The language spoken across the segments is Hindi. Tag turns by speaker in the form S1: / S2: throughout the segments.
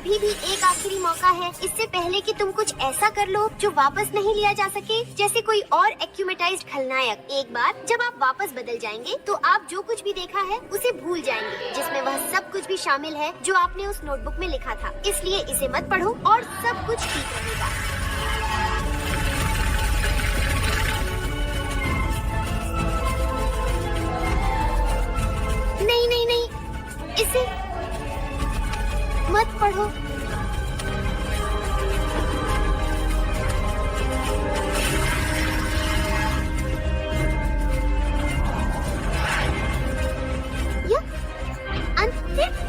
S1: अभी भी एक आखिरी मौका है, इससे पहले कि तुम कुछ ऐसा कर लो जो वापस नहीं लिया जा सके, जैसे कोई और एक्यूमेटाइज्ड खलनायक। एक बार जब आप वापस बदल जाएंगे तो आप जो कुछ भी देखा है उसे भूल जाएंगे, जिसमें वह सब कुछ भी शामिल है जो आपने उस नोटबुक में लिखा था। इसलिए इसे मत पढ़ो और सब कुछ ठीक रहेगा। नहीं नहीं नहीं, इसे मत पढ़ो। यह अंतिम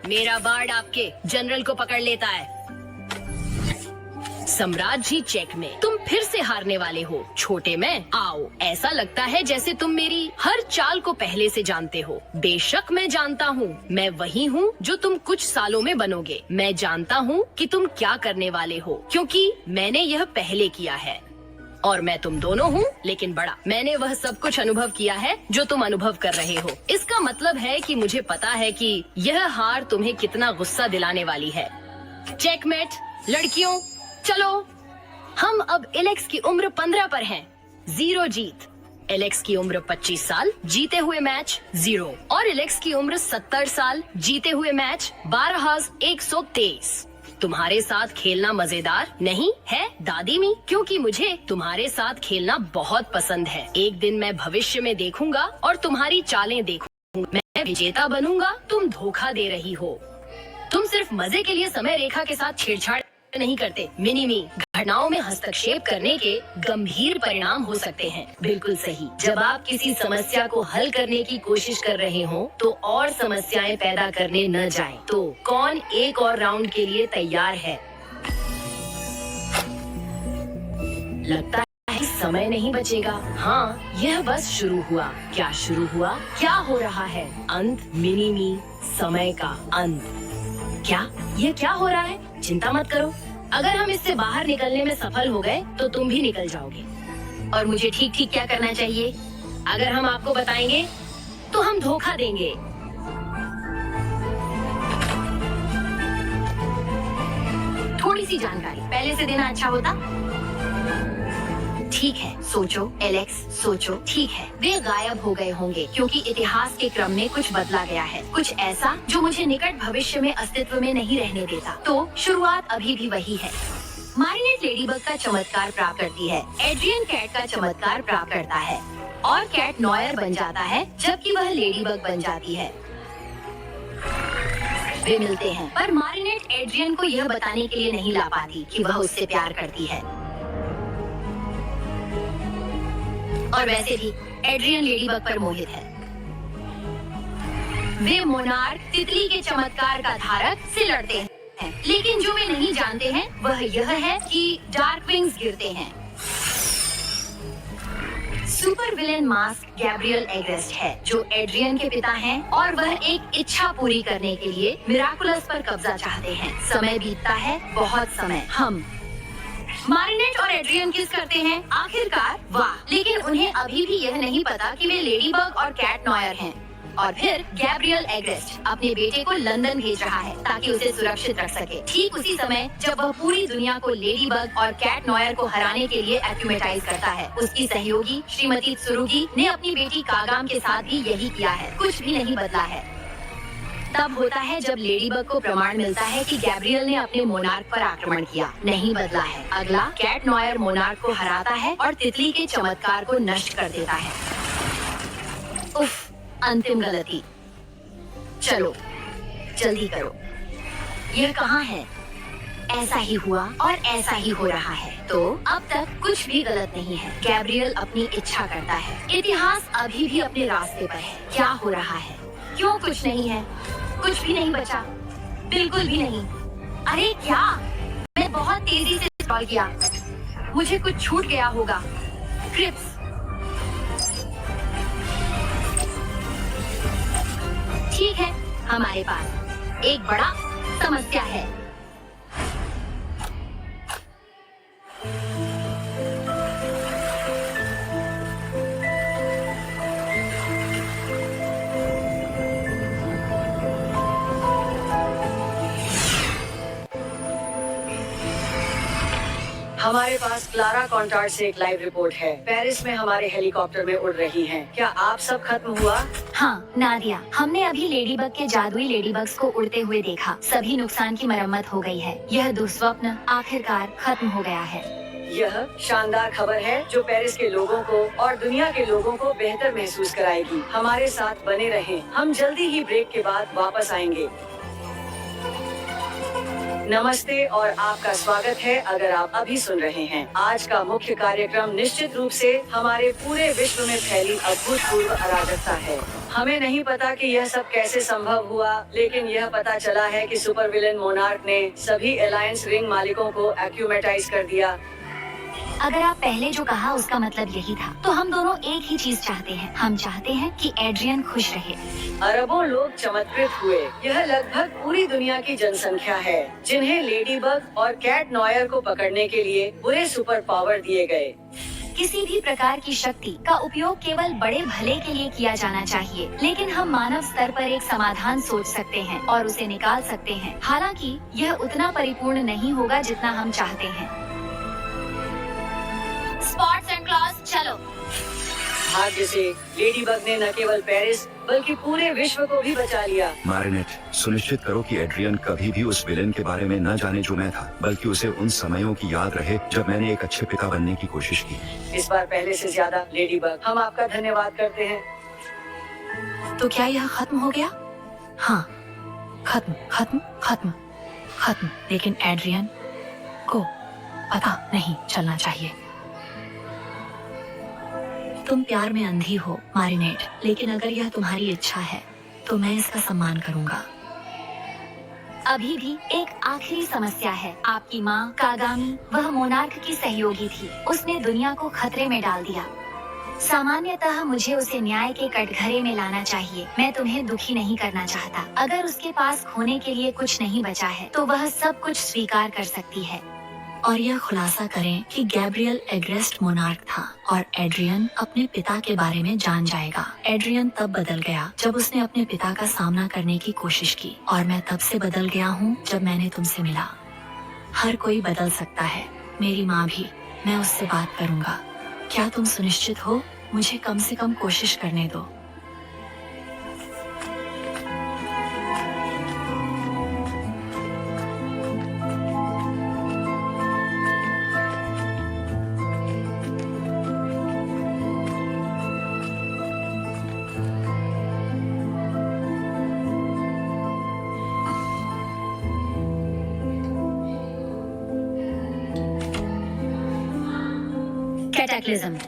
S2: मेरा बार्ड आपके जनरल को पकड़ लेता है। सम्राज्य चेक में तुम फिर से हारने वाले हो। छोटे में आओ, ऐसा लगता है जैसे तुम मेरी हर चाल को पहले से जानते हो। बेशक मैं जानता हूँ, मैं वही हूँ जो तुम कुछ सालों में बनोगे। मैं जानता हूँ कि तुम क्या करने वाले हो, क्योंकि मैंने यह पहले किया है। और मैं तुम दोनों हूँ, लेकिन बड़ा। मैंने वह सब कुछ अनुभव किया है जो तुम अनुभव कर रहे हो। इसका मतलब है कि मुझे पता है कि यह हार तुम्हें कितना गुस्सा दिलाने वाली है। चेकमेट लड़कियों, चलो। हम अब एलेक्स की उम्र 15 पर हैं। 0 जीत। एलेक्स की उम्र 25 साल, जीते हुए मैच 0। और एलेक्स की उम्र 70 साल, जीते हुए मैच 12,123। तुम्हारे साथ खेलना मजेदार नहीं है दादी मी, क्योंकि मुझे तुम्हारे साथ खेलना बहुत पसंद है। एक दिन मैं भविष्य में देखूंगा और तुम्हारी चालें देखूंगा। मैं विजेता बनूंगा। तुम धोखा दे रही हो। तुम सिर्फ मजे के लिए समय रेखा के साथ छेड़छाड़ नहीं करते। मिनी मी, घटनाओं में हस्तक्षेप करने के गंभीर परिणाम हो सकते हैं। बिल्कुल सही। जब आप किसी समस्या को हल करने की कोशिश कर रहे हो तो और समस्याएं पैदा करने न जाएं। तो कौन एक और राउंड के लिए तैयार है? लगता है समय नहीं बचेगा। हाँ, यह बस शुरू हुआ। क्या शुरू हुआ? क्या हो रहा है? अंत। मिनी मी, समय का अंत। क्या? यह क्या हो रहा है? चिंता मत करो। अगर हम इससे बाहर निकलने में सफल हो गए तो तुम भी निकल जाओगे। और मुझे ठीक ठीक क्या करना चाहिए? अगर हम आपको बताएंगे तो हम धोखा देंगे। थोड़ी सी जानकारी पहले से देना अच्छा होता। ठीक है, सोचो एलेक्स, सोचो। ठीक है, वे गायब हो गए होंगे क्योंकि इतिहास के क्रम में कुछ बदला गया है। कुछ ऐसा जो मुझे निकट भविष्य में अस्तित्व में नहीं रहने देता। तो शुरुआत अभी भी वही है। मारिनेट लेडीबग का चमत्कार प्राप्त करती है, एड्रियन कैट का चमत्कार प्राप्त करता है और कैट नॉयर बन जाता है जबकि वह लेडीबग बन जाती है। वे मिलते हैं, पर मारिनेट एड्रियन को यह बताने के लिए नहीं ला पाती कि वह उससे प्यार करती है। और वैसे भी एड्रियन लेडीबग पर मोहित है। वे मोनार्क तितली के चमत्कार का धारक से लड़ते हैं, लेकिन जो वे नहीं जानते हैं वह यह है कि डार्क विंग्स गिरते हैं। सुपर विलेन मास्क गैब्रियल एग्रेस्ट है, जो एड्रियन के पिता हैं और वह एक इच्छा पूरी करने के लिए मिराकुलस पर कब्जा चाहते हैं। समय बीतता है, बहुत समय। हम मारिनेट और एड्रियन किस करते हैं? आखिरकार, वाह! लेकिन उन्हें अभी भी यह नहीं पता कि वे लेडीबग और कैट नॉयर हैं। और फिर गैब्रियल एग्रेस्ट अपने बेटे को लंदन भेज रहा है ताकि उसे सुरक्षित रख सके। ठीक उसी समय जब वह पूरी दुनिया को लेडीबग और कैट नॉयर को हराने के लिए एक्यूमेटाइज करता है। उसकी सहयोगी श्रीमती त्सुरुगी ने अपनी बेटी कागाम के साथ भी यही किया है। कुछ भी नहीं बदला है। तब होता है जब लेडीबग को प्रमाण मिलता है कि गैब्रियल ने अपने मोनार्क पर आक्रमण किया, नहीं बदला है। अगला, कैट नॉयर मोनार्क को हराता है और तितली के चमत्कार को नष्ट कर देता है। उफ, अंतिम गलती। चलो जल्दी करो। यह कहाँ है? ऐसा ही हुआ और ऐसा ही हो रहा है। तो अब तक कुछ भी गलत नहीं है। गैब्रियल अपनी इच्छा करता है। इतिहास अभी भी अपने रास्ते पर है। क्या हो रहा है? क्यों कुछ नहीं है? कुछ भी नहीं बचा, बिल्कुल भी नहीं। अरे क्या? मैं बहुत तेजी से स्क्रॉल किया, मुझे कुछ छूट गया होगा। क्रिप्स, ठीक है, हमारे पास एक बड़ा समस्या है।
S3: हमारे पास क्लारा कॉन्टार्ड से एक लाइव रिपोर्ट है। पेरिस में हमारे हेलीकॉप्टर में उड़ रही हैं। क्या आप सब खत्म हुआ?
S4: हाँ नादिया, हमने अभी लेडीबग के जादुई लेडीबग्स को उड़ते हुए देखा। सभी नुकसान की मरम्मत हो गई है। यह दुस्वप्न आखिरकार खत्म हो गया है।
S3: यह शानदार खबर है जो पेरिस के लोगों को और दुनिया के लोगों को बेहतर महसूस कराएगी। हमारे साथ बने रहें। हम जल्दी ही ब्रेक के बाद वापस आएंगे। नमस्ते और आपका स्वागत है अगर आप अभी सुन रहे हैं। आज का मुख्य कार्यक्रम निश्चित रूप से हमारे पूरे विश्व में फैली अभूतपूर्व अराजकता है। हमें नहीं पता कि यह सब कैसे संभव हुआ, लेकिन यह पता चला है कि सुपर विलेन मोनार्क ने सभी अलायंस रिंग मालिकों को एक्यूमेटाइज कर दिया।
S4: अगर आप पहले जो कहा उसका मतलब यही था, तो हम दोनों एक ही चीज चाहते हैं। हम चाहते हैं कि एड्रियन खुश रहे।
S3: अरबों लोग चमत्कृत हुए। यह लगभग पूरी दुनिया की जनसंख्या है जिन्हें लेडीबग और कैट नॉयर को पकड़ने के लिए बुरे सुपर पावर दिए गए।
S4: किसी भी प्रकार की शक्ति का उपयोग केवल बड़े भले के लिए किया जाना चाहिए, लेकिन हम मानव स्तर पर एक समाधान सोच सकते हैं और उसे निकाल सकते हैं। हालांकि यह उतना परिपूर्ण नहीं होगा जितना हम चाहते हैं। स्पॉट्स एंड क्लॉज, चलो।
S3: भाग्य से लेडीबग ने न केवल पेरिस बल्कि पूरे विश्व को भी बचा लिया।
S5: मैरिनेट, सुनिश्चित करो कि एड्रियन कभी भी उस विलेन के बारे में न जाने जो मैं था, बल्कि उसे उन समयों की याद रहे जब मैंने एक अच्छे पिता बनने की कोशिश की।
S3: इस बार पहले से ज्यादा लेडीबग, हम आपका धन्यवाद करते हैं।
S4: तो क्या यह खत्म हो गया? हाँ, खत्म खत्म खत्म खत्म। लेकिन एड्रियन को पता नहीं चलना चाहिए। तुम प्यार में अंधी हो मारिनेट, लेकिन अगर यह तुम्हारी इच्छा है तो मैं इसका सम्मान करूंगा। अभी भी एक आखिरी समस्या है। आपकी माँ कागामी, वह मोनार्क की सहयोगी थी। उसने दुनिया को खतरे में डाल दिया। सामान्यतः मुझे उसे न्याय के कटघरे में लाना चाहिए। मैं तुम्हें दुखी नहीं करना चाहता। अगर उसके पास खोने के लिए कुछ नहीं बचा है तो वह सब कुछ स्वीकार कर सकती है। और यह खुलासा करें कि गैब्रियल एग्रेस्ट मोनार्क था और एड्रियन अपने पिता के बारे में जान जाएगा। एड्रियन तब बदल गया जब उसने अपने पिता का सामना करने की कोशिश की, और मैं तब से बदल गया हूँ जब मैंने तुमसे मिला। हर कोई बदल सकता है, मेरी माँ भी। मैं उससे बात करूँगा। क्या तुम सुनिश्चित हो? मुझे कम से कम कोशिश करने दो। कैटेक्लिज्म।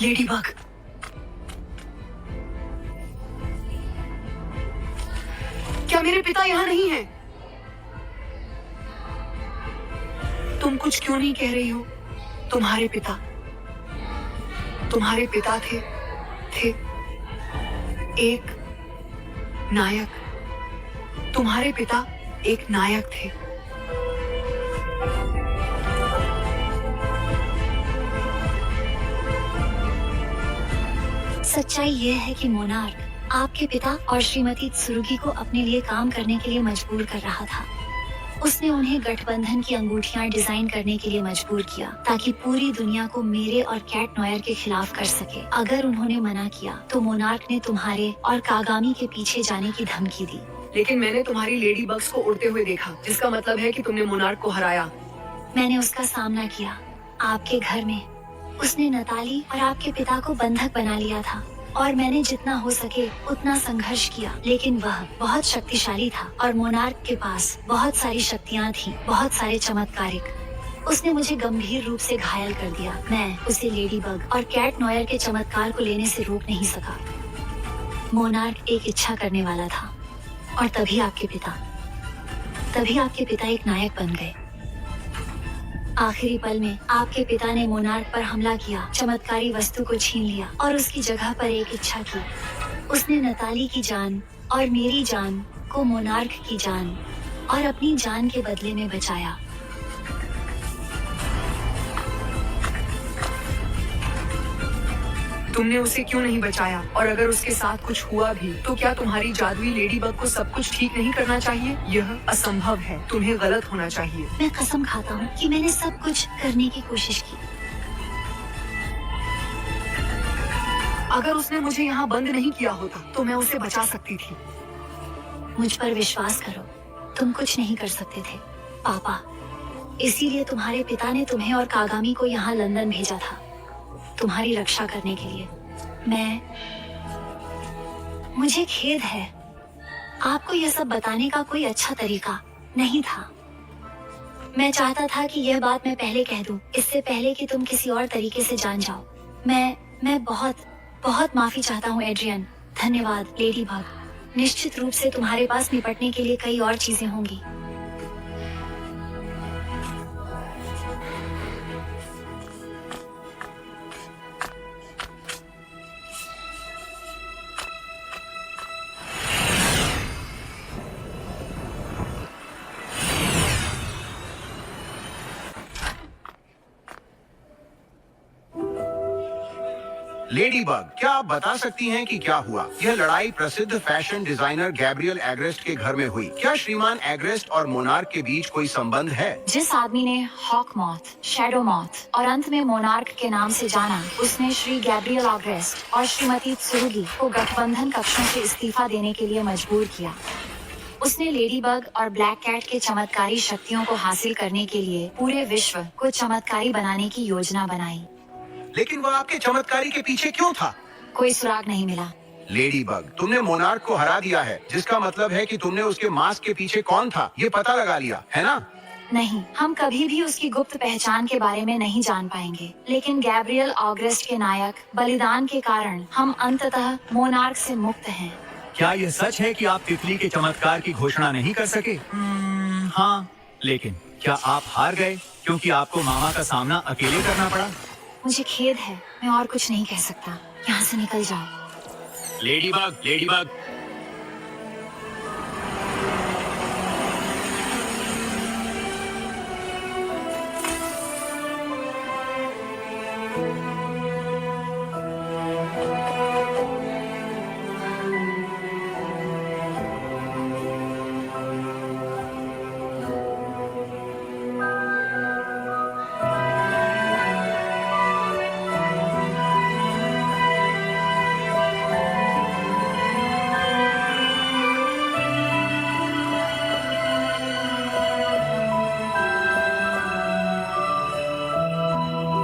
S3: लेडीबग, क्या मेरे पिता यहाँ नहीं हैं? तुम कुछ क्यों नहीं कह रही हो? तुम्हारे पिता थे एक नायक। तुम्हारे पिता एक नायक थे।
S4: सच्चाई यह है कि मोनार्क आपके पिता और श्रीमती त्सुरुगी को अपने लिए काम करने के लिए मजबूर कर रहा था। उसने उन्हें गठबंधन की अंगूठियां डिजाइन करने के लिए मजबूर किया ताकि पूरी दुनिया को मेरे और कैट नॉयर के खिलाफ कर सके। अगर उन्होंने मना किया तो मोनार्क ने तुम्हारे और कागामी के पीछे जाने की धमकी दी।
S2: लेकिन मैंने तुम्हारी लेडी बग्स को उड़ते हुए देखा, जिसका मतलब है कि तुमने मोनार्क को हराया।
S4: मैंने उसका सामना किया आपके घर में। उसने नताली और आपके पिता को बंधक बना लिया था और मैंने जितना हो सके उतना संघर्ष किया, लेकिन वह बहुत शक्तिशाली था और मोनार्क के पास बहुत सारी शक्तियाँ थी, बहुत सारे चमत्कारिक। उसने मुझे गंभीर रूप से घायल कर दिया। मैं उसे लेडी बग और कैट नॉयर के चमत्कार को लेने से रोक नहीं सका। मोनार्क एक इच्छा करने वाला था और तभी आपके पिता एक नायक बन गए। आखिरी पल में आपके पिता ने मोनार्क पर हमला किया, चमत्कारी वस्तु को छीन लिया और उसकी जगह पर एक इच्छा की। उसने नताली की जान और मेरी जान को मोनार्क की जान और अपनी जान के बदले में बचाया।
S2: तुमने उसे क्यों नहीं बचाया? और अगर उसके साथ कुछ हुआ भी तो क्या तुम्हारी जादुई लेडी बग को सब कुछ ठीक नहीं करना चाहिए? यह असंभव है। तुम्हें गलत होना चाहिए।
S4: मैं कसम खाता हूँ कि मैंने सब कुछ करने की कोशिश की।
S2: अगर उसने मुझे यहाँ बंद नहीं किया होता तो मैं उसे बचा सकती थी।
S4: मुझ पर विश्वास करो, तुम कुछ नहीं कर सकते थे पापा। इसीलिए तुम्हारे पिता ने तुम्हें और कागामी को यहाँ लंदन भेजा था, तुम्हारी रक्षा करने के लिए। मुझे खेद है, आपको यह सब बताने का कोई अच्छा तरीका नहीं था। मैं चाहता था कि यह बात मैं पहले कह दूं, इससे पहले कि तुम किसी और तरीके से जान जाओ। मैं बहुत माफी चाहता हूँ एड्रियन। धन्यवाद लेडी बग। निश्चित रूप से तुम्हारे पास निपटने के लिए कई और चीजें होंगी।
S6: लेडी बग, क्या आप बता सकती हैं कि क्या हुआ? यह लड़ाई प्रसिद्ध फैशन डिजाइनर गैब्रियल एग्रेस्ट के घर में हुई। क्या श्रीमान एग्रेस्ट और मोनार्क के बीच कोई संबंध है?
S4: जिस आदमी ने हॉक मॉथ, शैडो मॉथ और अंत में मोनार्क के नाम से जाना, उसने श्री गैब्रियल एग्रेस्ट और श्रीमती त्सुरुगी को गठबंधन कक्षों से इस्तीफा देने के लिए मजबूर किया। उसने लेडी बग और ब्लैक कैट के चमत्कारी शक्तियों को हासिल करने के लिए पूरे विश्व को चमत्कारी बनाने की योजना बनाई।
S6: लेकिन वह आपके चमत्कारी के पीछे क्यों था?
S4: कोई सुराग नहीं मिला।
S6: लेडी बग, तुमने मोनार्क को हरा दिया है, जिसका मतलब है कि तुमने उसके मास्क के पीछे कौन था ये पता लगा लिया, है ना?
S4: नहीं, हम कभी भी उसकी गुप्त पहचान के बारे में नहीं जान पाएंगे, लेकिन गैब्रियल ऑगस्ट के नायक बलिदान के कारण हम अंततः मोनार्क से मुक्त हैं।
S7: क्या यह सच है कि आप तितली के चमत्कार की घोषणा नहीं कर सके? हाँ, लेकिन क्या आप हार गए क्योंकि आपको मामा का सामना अकेले करना पड़ा?
S4: मुझे खेद है, मैं और कुछ नहीं कह सकता। यहाँ से निकल जाओ।
S7: Ladybug.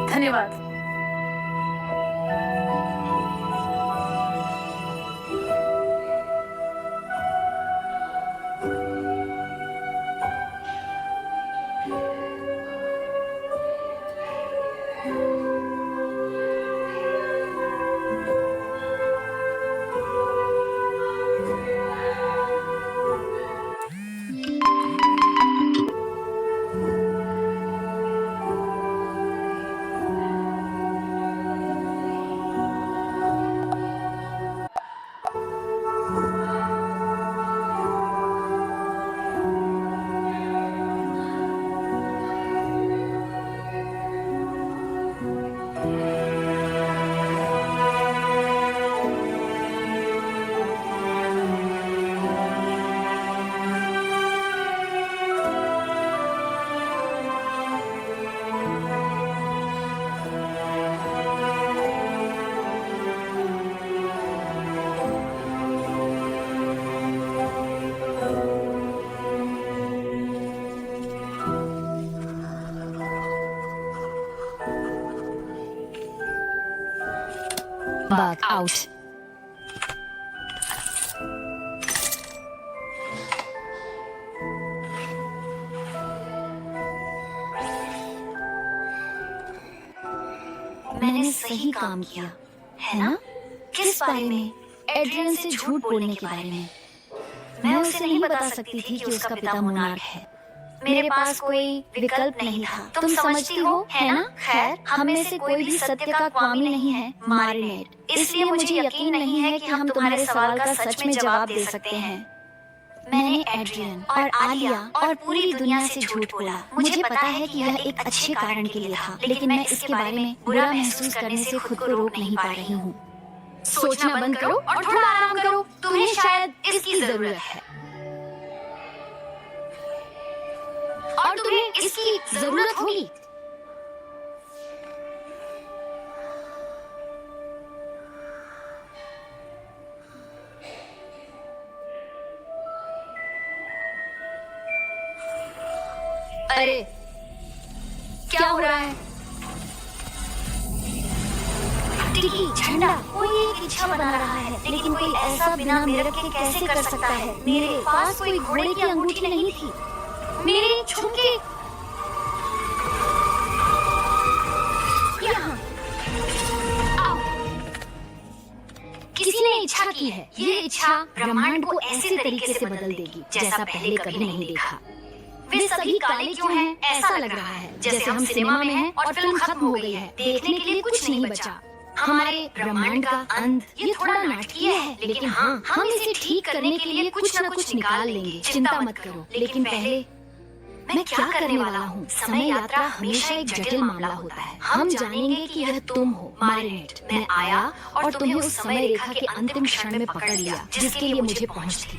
S2: धन्यवाद।
S4: Bug out. मैंने सही काम किया है ना? किस बारे में? एड्रियन से झूठ बोलने के बारे में। मैं उसे नहीं बता सकती थी कि उसका पिता मोनार्क है। मेरे पास कोई विकल्प नहीं था। तुम समझती हो, है ना? खैर, हम में से कोई भी सत्य का स्वामी नहीं है, मारिनेट। इसलिए मुझे यकीन नहीं है कि हम तुम्हारे सवाल का सच में जवाब दे सकते हैं। मैंने एड्रियन और आलिया और पूरी दुनिया से झूठ बोला। मुझे पता है कि यह एक अच्छे कारण के लिए था, लेकिन मैं इसके बारे में बुरा महसूस करने से खुद को रोक नहीं पा रही हूँ।
S2: सोचना बंद करो और थोड़ा आराम करो। तुम्हें शायद इसकी जरूरत है और तुम्हें इसकी जरूरत होगी। अरे क्या हो रहा है?
S4: टिकी, झंडा कोई एक इच्छा बना रहा है, लेकिन कोई ऐसा बिना मिरर के कैसे कर सकता है? मेरे पास कोई घोड़े की अंगूठी नहीं थी।
S2: मेरे झुमके
S4: यहाँ
S2: किसी ने इच्छा की है। ये इच्छा ब्रह्मांड को ऐसे तरीके से बदल देगी जैसा पहले कभी नहीं देखा। वे सभी काले क्यों हैं? ऐसा लग रहा है जैसे हम सिनेमा में हैं और फिल्म खत्म हो गई है। देखने के लिए कुछ नहीं बचा। हमारे ब्रह्मांड का अंत ये थोड़ा नाटकीय है, लेकिन हाँ, हम इसे ठीक करने के लिए कुछ न कुछ निकाल लेंगे। चिंता मत करो। लेकिन पहले मैं क्या करने वाला हूँ? समय यात्रा हमेशा एक जटिल मामला होता है। हम जानेंगे कि यह तुम हो, मारिनेट। मैं आया और तुम्हें उस समय रेखा के अंतिम क्षण में पकड़ लिया जिसके लिए मुझे पहुँच थी।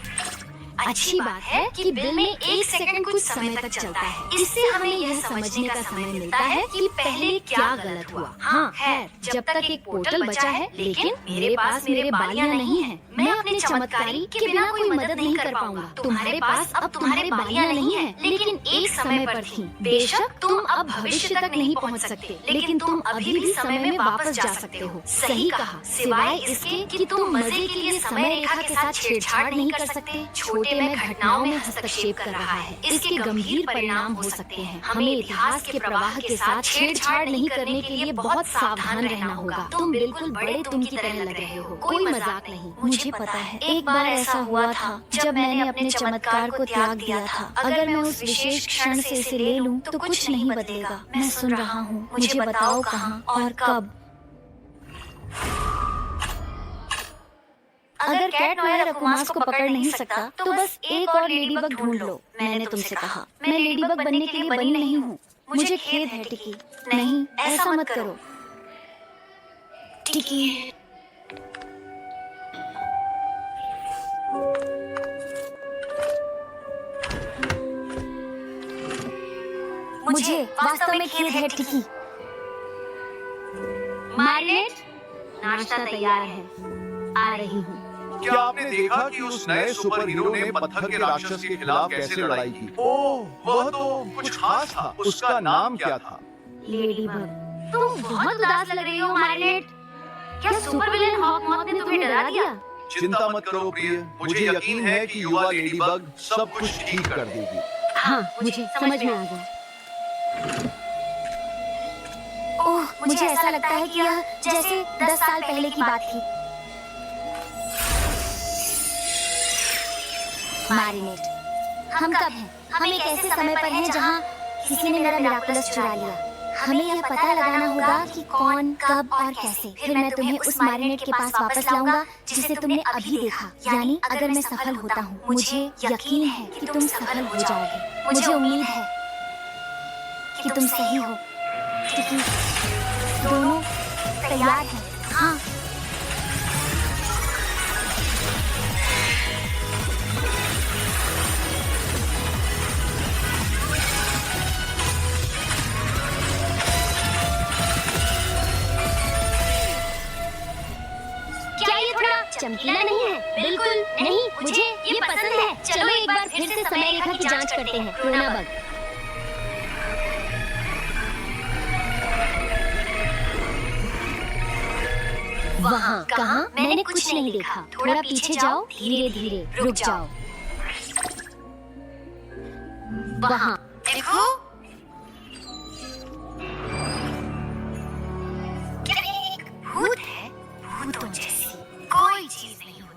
S2: अच्छी बात है कि बिल में 1 सेकंड कुछ समय तक चलता है। इससे हमें यह समझने का समय मिलता है कि पहले क्या गलत हुआ। हाँ, खैर, जब तक एक पोर्टल बचा है, लेकिन मेरे पास मेरे बालियां नहीं हैं। मैं अपने चमत्कारी के बिना कोई मदद नहीं कर पाऊंगा। तुम्हारे पास अब तुम्हारे बालियां नहीं हैं, लेकिन एक समय पर थी। बेशक तुम अब भविष्य तक नहीं पहुंच सकते, लेकिन तुम अभी भी समय में वापस जा सकते हो। सही कहा, सिवाय इसके कि तुम मजे के लिए समय रेखा के साथ छेड़छाड़ नहीं कर सकते। छोटे में घटनाओं में हस्तक्षेप कर रहा है। इसके गंभीर परिणाम हो सकते हैं। हमें इतिहास के प्रवाह के साथ छेड़छाड़ नहीं करने के लिए बहुत सावधान रहना होगा। तुम बिल्कुल बड़े तुम की तरह लग रहे हो, कोई मजाक नहीं।
S4: मुझे पता है, एक बार ऐसा हुआ था जब मैंने अपने चमत्कार को त्याग दिया था। अगर मैं उस विशेष क्षण से इसे ले लूं तो कुछ नहीं बदलेगा। मैं सुन रहा हूँ, मुझे बताओ कहाँ और कब। अगर कैट नॉयर अकुमास को पकड़ नहीं सकता तो बस एक और लेडीबग ढूंढ लो। मैंने तुमसे कहा, मैं लेडीबग बनने के लिए बनी नहीं हूँ। मुझे खेद है टिकी। नहीं, ऐसा मत करो टिकी। मुझे वास्तव में खेद है टिकी।
S2: मारिनेट, नाश्ता तैयार है, आ रही हूँ।
S8: क्या आपने देखा कि उस नए सुपर हीरो ने पत्थर के राक्षस के खिलाफ कैसे लड़ाई की? ओह, वह तो कुछ खास था। उसका नाम क्या था?
S4: लेडीबग।
S2: तुम बहुत उदास लग रही हो, मारिनेट। क्या सुपर विलेन हॉकमॉथ ने तुम्हें डरा दिया?
S8: चिंता मत करो प्रिय, मुझे यकीन है कि युवा लेडीबग सब कुछ ठीक कर देगी।
S2: हाँ, मुझे समझ में आ गया।
S4: ओह, मुझे ऐसा लगता है कि यह जैसे 10 साल पहले की बात थी। मारिनेट, हम कब हैं? हम एक ऐसे समय पर हैं जहाँ किसी ने मेरा मिराकुलस चुरा लिया। हमें यह पता लगाना होगा कि कौन, कब और कैसे। फिर मैं तुम्हें उस मारिनेट के पास वापस लाऊंगा जिसे तुमने अभी देखा। यानी अगर मैं सफल होता हूँ, मुझे यकीन है कि तुम सफल हो जाओगे। मुझे उम्मीद है कि तुम सही हो। टिकी, दोनों तैयार हैं? हाँ।
S1: चमकीला नहीं है? बिल्कुल नहीं, मुझे ये पसंद है। चलो एक बार फिर से समय रेखा की जांच करते हैं। क्रोनाबग। वहाँ कहाँ? मैंने कुछ नहीं देखा। थोड़ा पीछे जाओ, धीरे धीरे रुक जाओ। वहाँ देखो। क्या ये एक भूत है? भूतों जैसी कोई चीज नहीं होती।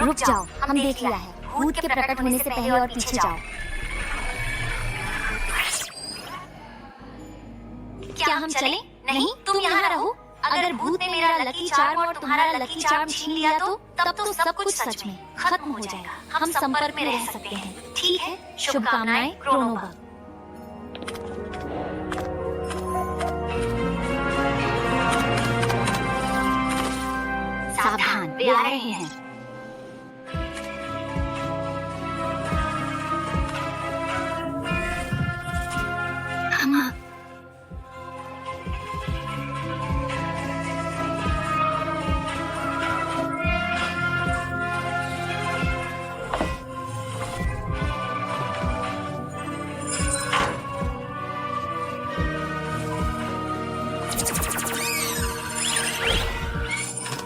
S1: रुक जाओ, हम देख लिया है। भूत के प्रकट होने से पहले और पीछे जाओ। क्या हम चलें? नहीं, तुम यहाँ रहो। अगर भूत ने मेरा लकी चार्म और तुम्हारा लकी चार्म छीन लिया तो तब तो सब कुछ सच में खत्म हो जाएगा। हम संपर्क में रह सकते हैं, ठीक है? शुभकामनाएं, क्रोनोबग। सावधान, वे आ रहे हैं।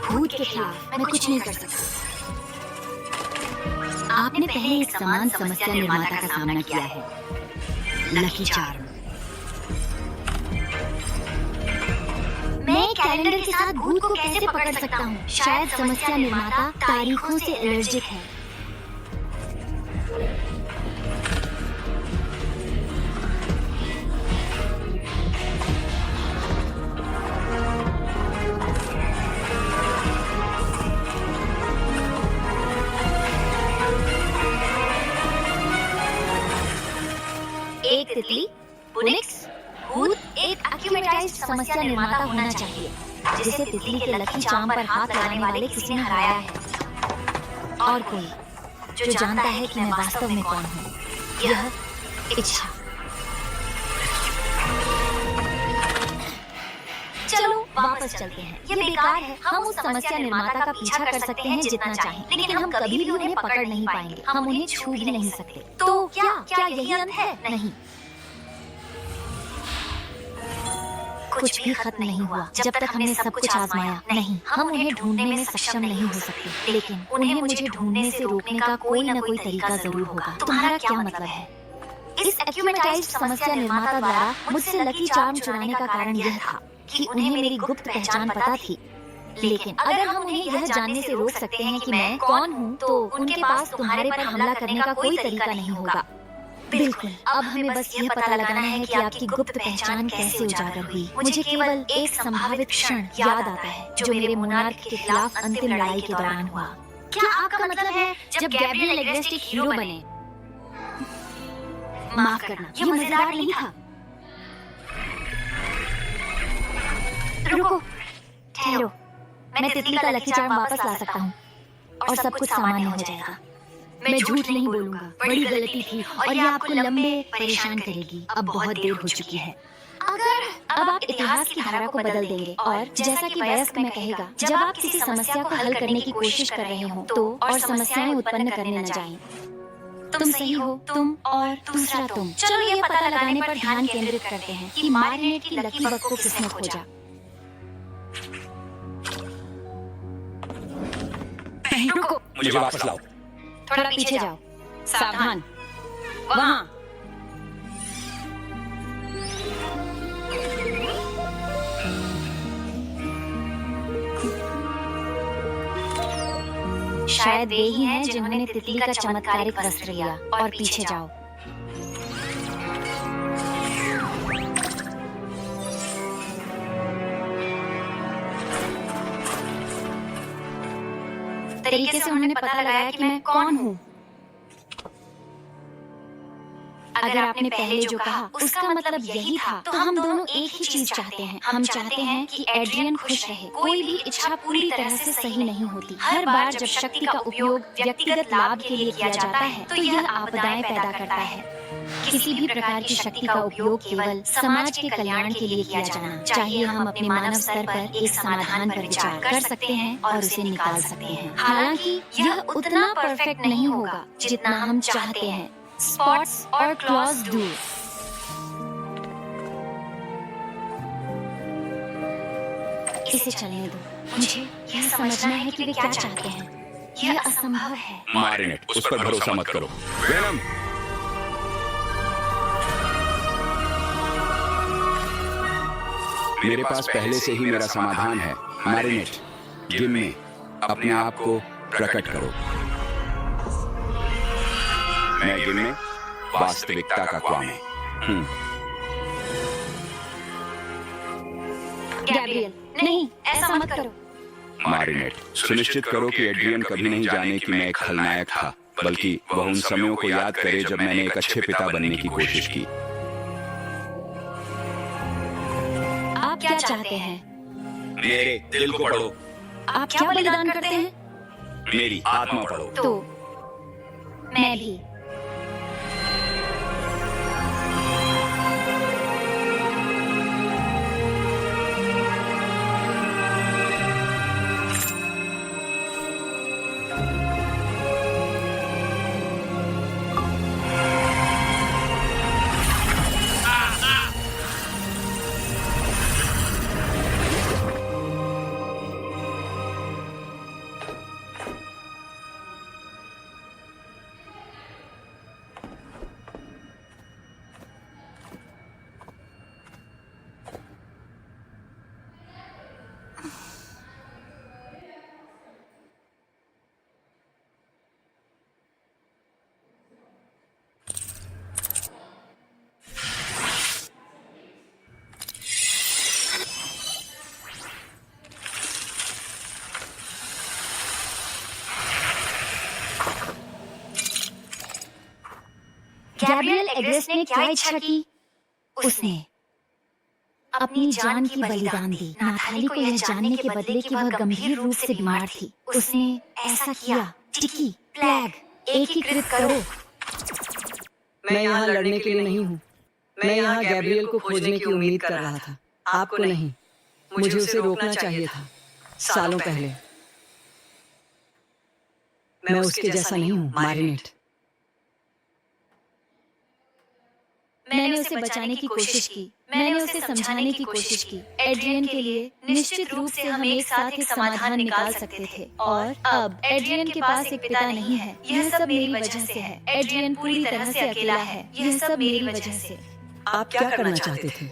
S1: भूत के खिलाफ मैं कुछ नहीं कर सकता। आपने पहले एक समान समस्या निर्माता का सामना किया है, लकी चार्म। मैं कैलेंडर के साथ भूत को कैसे पकड़ सकता हूँ? शायद समस्या निर्माता तारीखों से एलर्जिक है। एक तितली, बुनिक्स, भूत एक एक्यूमेटाइज्ड समस्या निर्माता होना चाहिए, जिसे तितली के लकी चार्म पर हाथ लगाने वाले किसी ने हराया है। और कोई जो जानता है कि मैं वास्तव में कौन हूँ। यह इच्छा। चलो वापस चलते हैं। ये बेकार है। हम उस समस्या निर्माता का पीछा कर सकते हैं जितना चाहें, लेकिन हम कभी भी उन्हें पकड़ नहीं पाएंगे। हम उन्हें छू भी नहीं सकते। तो क्या यही अंत है? नहीं, कुछ भी खत्म नहीं हुआ जब तक हमने सब कुछ आजमाया। नहीं, हम उन्हें ढूंढने में सक्षम नहीं हो सकते, लेकिन उन्हें मुझे ढूंढने से रोकने का कोई न कोई तरीका जरूर होगा। तुम्हारा क्या मतलब है? इस एक्यूमेटाइज्ड समस्या निर्माता द्वारा मुझसे लकी चार्म चुराने का कारण यह था कि उन्हें मेरी गुप्त पहचान पता थी। लेकिन अगर हम उन्हें यह जानने से रोक सकते हैं कि मैं कौन हूँ, तो उनके पास तुम्हारे पर हमला करने का कोई तरीका नहीं होगा। बिल्कुल। अब हमें बस यह पता लगाना है कि आपकी गुप्त पहचान कैसे उजागर हुई। मुझे केवल एक संभावित क्षण याद आता है जो मेरे मोनार्क के खिलाफ अंतिम लड़ाई के दौरान हुआ। क्या आपका मतलब है जब गैब्रियल एग्रेस्ट एक हीरो बने? माफ करना, ये मजेदार नहीं था। रुको, ठहरो। मैं तितली का लकी चार्म वापस ला सकता हूँ और सब कुछ सामान्य हो जाएगा। मैं झूठ नहीं बोलूंगा, बड़ी गलती थी और ये आपको लंबे परेशान करेगी। अब बहुत देर हो चुकी है। अब आप इतिहास की धारा को बदल देंगे और जैसा कि वयस्क में कहेगा, जब आप किसी समस्या को हल करने की कोशिश कर रहे हो तो और समस्याएं उत्पन्न करने न जाएं। तुम सही हो, तुम और दूसरा तुम। चलो ये पता लगाने पर ध्यान केंद्रित करते हैं कि मारिनेट की लकी बग को किसने खोजा।
S9: रुको, मुझे वापस लाओ।
S2: थोड़ा पीछे जाओ। सावधान, वहाँ।
S4: शायद वे ही हैं जिन्होंने तितली का चमत्कारिक वस्त्र लिया। और पीछे जाओ। तरीके से उन्होंने पता लगाया कि मैं कौन हूँ। अगर आपने पहले जो कहा उसका मतलब यही था, तो हम दोनों एक ही चीज चाहते हैं। हम चाहते हैं कि एड्रियन खुश रहे। कोई भी इच्छा पूरी तरह से सही नहीं होती। हर बार जब शक्ति का उपयोग व्यक्तिगत लाभ के लिए किया जाता है तो यह आपदाएं पैदा करता है। किसी भी प्रकार की शक्ति का उपयोग केवल समाज के कल्याण के लिए किया जाना चाहिए। हम अपने मानव स्तर पर एक समाधान पर विचार कर सकते हैं और उसे निकाल सकते हैं। हालांकि यह उतना परफेक्ट नहीं होगा जितना हम चाहते हैं। स्पॉट्स और क्लॉज डू। इसे चलने दो। मुझे यह समझना है कि वे क्या चाहते हैं। यह असंभव है।
S9: मारिनेट, उस पर भरोसा मत करो। वेनम, मेरे पास पहले से ही मेरा समाधान है। मारिनेट, गिम में अपने आप को प्रकट करो। मैं गिम में वास्तविकता का क्वामे।
S4: गैब्रियल, नहीं, ऐसा मत करो।
S9: मारिनेट, सुनिश्चित करो कि एड्रियन कभी नहीं जाने कि मैं एक खलनायक था, बल्कि वह उन समयों को याद करे जब मैंने एक अच्छे पिता बनने की कोशिश की।
S4: आप क्या चाहते हैं?
S9: मेरे दिल को पढ़ो।
S4: आप क्या बलिदान करते हैं?
S9: मेरी आत्मा पढ़ो।
S4: तो मैं भी। गैब्रियल एग्रेस्ट ने क्या इच्छा की? उसने अपनी जान की बलिदान दी, नाथाली को यह जानने के बदले कि वह गंभीर रूप से बीमार थी। उसने ऐसा किया। टिकी, प्लेग, एकीकृत करो।
S10: मैं यहाँ लड़ने के लिए नहीं हूँ। मैं यहाँ गैब्रियल को खोजने की उम्मीद कर रहा था, आपको नहीं। मुझे उसे रोकना चाहिए था सालों पहले। मैं उसके जैसा नहीं हूँ, मारिनेट।
S4: मैंने उसे बचाने की कोशिश की, मैंने उसे समझाने की कोशिश की। एड्रियन के लिए निश्चित रूप से हम एक साथ एक समाधान निकाल सकते थे, और अब एड्रियन के पास एक पिता नहीं है। यह सब मेरी वजह से है। एड्रियन पूरी तरह से अकेला है। यह सब मेरी वजह से।
S10: आप क्या करना चाहते थे?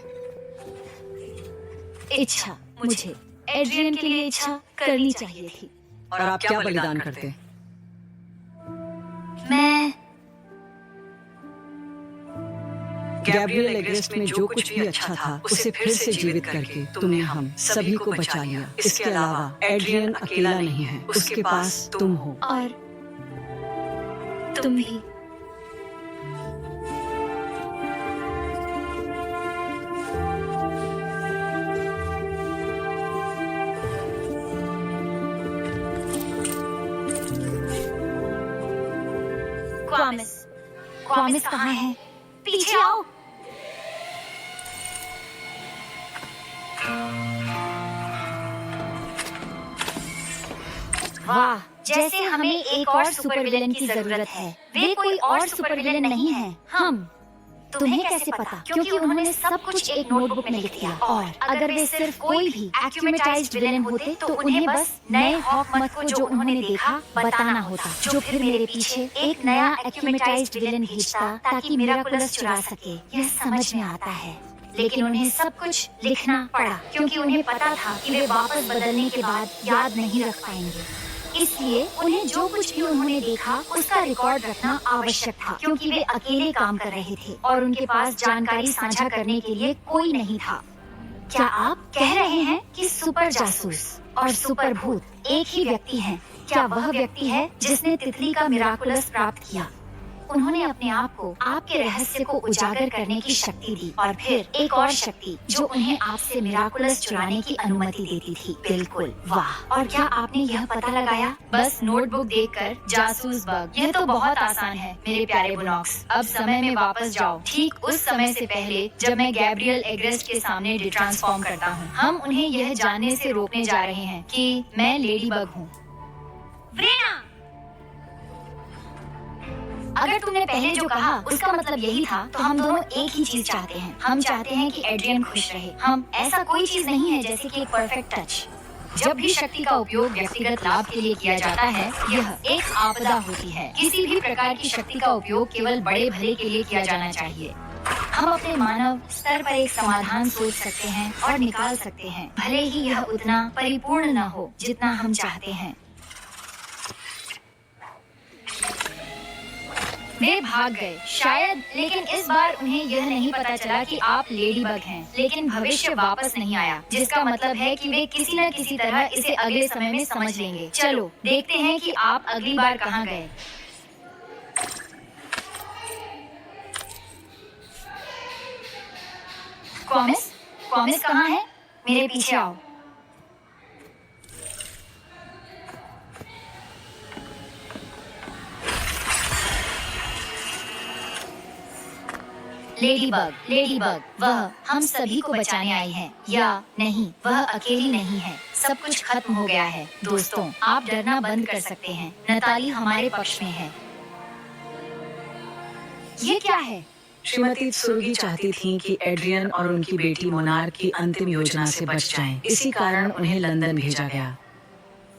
S4: इच्छा, मुझे एड्रियन के लिए इच्छा करनी चाहिए थी।
S10: और आप क्या बलिदान करते?
S4: मैं
S10: गैब्रियल एग्रेस्ट में जो कुछ भी अच्छा था उसे फिर से जीवित करके तुमने हम सभी को बचा लिया। इसके अलावा एड्रियन अकेला नहीं है, उसके पास तुम हो।
S4: और तुम भी। क्वामिस कहाँ है? पीछे आओ। वाह, जैसे हमें एक और सुपर विलेन की जरूरत है। वे कोई और सुपर विलेन नहीं है, हम। तुम्हें कैसे पता? क्योंकि उन्होंने सब कुछ एक नोटबुक में लिख दिया। और अगर वे सिर्फ कोई भी एक्यूमेटाइज्ड विलेन होते तो उन्हें बस नए हॉकमत को जो उन्होंने देखा बताना होता, जो फिर मेरे पीछे एक नया एक्यूमेटाइज्ड विलेन भेजता ताकि मिराकुलस चुरा सके। यह समझ में आता है, लेकिन उन्हें सब कुछ लिखना पड़ा क्योंकि उन्हें पता था कि वे वापस बदलने के बाद याद नहीं रख पाएंगे। इसलिए उन्हें जो कुछ भी उन्होंने देखा उसका रिकॉर्ड रखना आवश्यक था, क्योंकि वे अकेले काम कर रहे थे और उनके पास जानकारी साझा करने के लिए कोई नहीं था। क्या आप कह रहे हैं कि सुपर जासूस और सुपर भूत एक ही व्यक्ति हैं? क्या वह व्यक्ति है जिसने तितली का मिराकुलस प्राप्त किया? उन्होंने अपने आप को आपके रहस्य को उजागर करने की शक्ति दी और फिर एक और शक्ति जो उन्हें आपसे मिराकुलस चुराने की अनुमति देती थी। बिल्कुल, वाह। और क्या आपने यह पता लगाया? बस नोटबुक देखकर जासूस बग। यह तो बहुत आसान है मेरे प्यारे बुनॉक्स। अब समय में वापस जाओ, ठीक उस समय से पहले जब मैं गैब्रियल एग्रेस्ट के सामने डिट्रांसफॉर्म करता हूँ। हम उन्हें यह जानने से रोकने जा रहे हैं कि मैं लेडी बग हूँ। व्रेना, अगर तुमने पहले जो कहा उसका मतलब यही था, तो हम दोनों एक ही चीज चाहते हैं। हम चाहते हैं कि एड्रियन खुश रहे। हम ऐसा कोई चीज नहीं है जैसे कि एक परफेक्ट टच। जब भी शक्ति का उपयोग व्यक्तिगत लाभ के लिए किया जाता है, यह एक आपदा होती है। किसी भी प्रकार की शक्ति का उपयोग केवल बड़े भले के लिए किया जाना चाहिए। हम अपने मानव स्तर पर एक समाधान सोच सकते हैं और निकाल सकते हैं, भले ही यह उतना परिपूर्ण न हो जितना हम चाहते हैं। वे भाग गए शायद, लेकिन इस बार उन्हें यह नहीं पता चला कि आप लेडी बग हैं। लेकिन भविष्य वापस नहीं आया, जिसका मतलब है कि वे किसी न किसी तरह इसे अगले समय में समझ लेंगे। चलो देखते हैं कि आप अगली बार कहाँ गए। कॉमिस, कॉमिस कहाँ है? मेरे पीछे आओ। लेडी बग, वह हम सभी को बचाने आई है या नहीं? वह अकेली नहीं है। सब कुछ खत्म हो गया है। दोस्तों, आप डरना बंद कर सकते हैं। नताली हमारे पक्ष में है। ये क्या है?
S10: श्रीमती सुर्गी चाहती थीं कि एड्रियन और उनकी बेटी मोनार्क की अंतिम योजना से बच जाएं। इसी कारण उन्हें लंदन भेजा गया।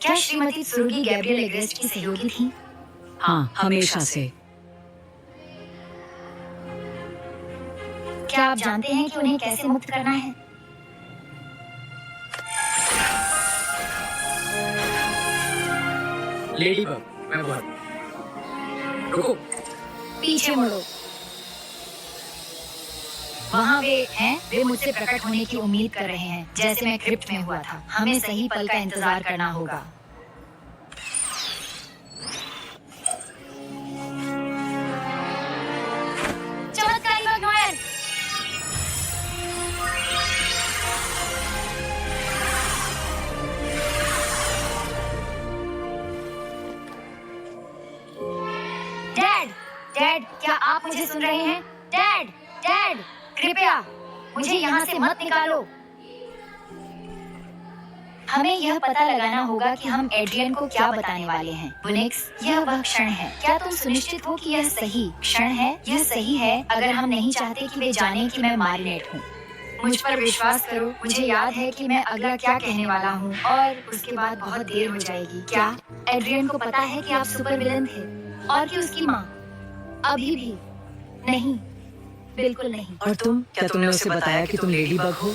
S4: क्या श्रीमती सुर्गी गैब्रियल एग्रेस्ट की सहयोगी थी?
S10: हाँ, हमेशा से।
S4: क्या आप जानते हैं कि उन्हें कैसे मुक्त करना है?
S11: लेडी बग, मैं बहुत। रुको,
S4: पीछे मुड़ो। वहाँ वे हैं। वे मुझसे प्रकट होने की उम्मीद कर रहे हैं, जैसे मैं क्रिप्ट में हुआ था। हमें सही पल का इंतजार करना होगा। चमत्कारी बग नोएल। डैड, क्या आप मुझे सुन रहे हैं? डैड, कृपया मुझे यहाँ से मत निकालो। हमें यह पता लगाना होगा कि हम एड्रियन को क्या बताने वाले हैं। बुनिक्स, यह वह क्षण है। क्या तुम सुनिश्चित हो कि यह सही क्षण है? यह सही है अगर हम नहीं चाहते कि वे जाने कि मैं मारिनेट हूँ। मुझ पर विश्वास करो, मुझे याद है कि मैं अगला क्या कहने वाला हूँ और उसके बाद बहुत देर हो जाएगी। क्या एड्रियन को पता है कि आप सुपर विलन थे और कि उसकी माँ? अभी भी नहीं, बिल्कुल नहीं।
S10: और तुम, क्या तुमने उसे बताया कि तुम लेडी बग हो?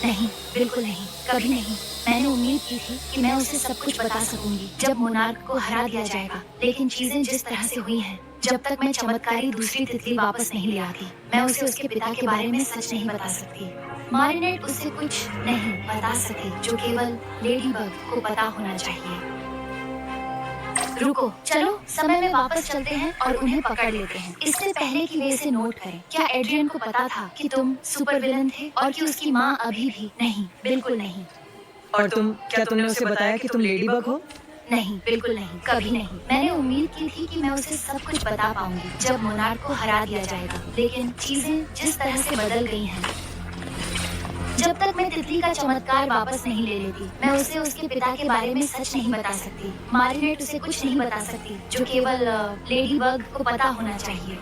S4: नहीं, बिल्कुल नहीं, कभी नहीं। मैंने उम्मीद की थी कि मैं उसे सब कुछ बता सकूंगी जब मोनार्क को हरा दिया जाएगा, लेकिन चीजें जिस तरह से हुई हैं, जब तक मैं चमत्कारी दूसरी तितली वापस नहीं ले आती, मैं उसे उसके पिता के बारे में सच नहीं बता सकती। मारिनेट उसे कुछ नहीं बता सके जो केवल लेडी बग को पता होना चाहिए। रुको, चलो समय में वापस चलते हैं और उन्हें पकड़ लेते हैं, इससे पहले कि वे इसे नोट करें। क्या एड्रियन को पता था कि तुम सुपर विलन थे और कि उसकी माँ अभी भी? नहीं, बिल्कुल नहीं।
S10: और तुम, क्या तुमने उसे बताया कि तुम लेडी बग हो?
S4: नहीं, बिल्कुल नहीं, कभी नहीं। मैंने उम्मीद की थी कि मैं उसे सब कुछ बता पाऊंगी जब मोनार्क को हरा दिया जाएगा, लेकिन चीजें जिस तरह से बदल गई हैं, जब तक मैं तितली का चमत्कार वापस नहीं ले लेती, मैं उसे उसके पिता के बारे में सच नहीं बता सकती। मारिनेट उसे कुछ नहीं बता सकती जो केवल लेडी बग को पता होना चाहिए।